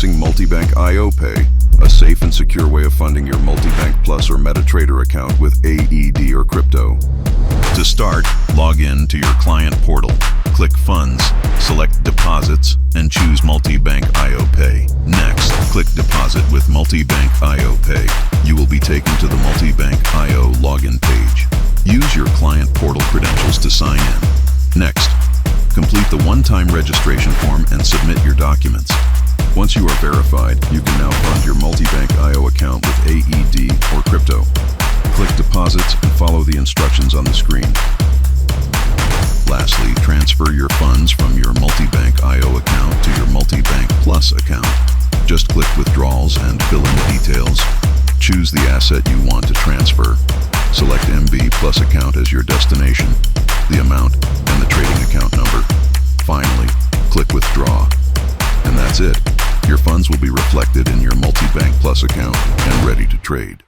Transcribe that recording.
Introducing MultiBank IO Pay, a safe and secure way of funding your MultiBank-Plus or MetaTrader account with AED or crypto. To start, log in to your client portal. Click Funds, select Deposits, and choose MultiBank IO Pay. Next, click Deposit with MultiBank IO Pay. You will be taken to the MultiBank IO login page. Use your client portal credentials to sign in. Next, complete the one-time registration form and submit your documents. Once you are verified, you can now fund your MultiBank IO account with AED or crypto. Click Deposits and follow the instructions on the screen. Lastly, transfer your funds from your MultiBank IO account to your MultiBank-Plus account. Just click Withdrawals and fill in the details. Choose the asset you want to transfer. Select MB Plus account as your destination, the amount, and the trading account number. Finally, click Withdraw. And that's it. Your funds will be reflected in your MultiBank-Plus account and ready to trade.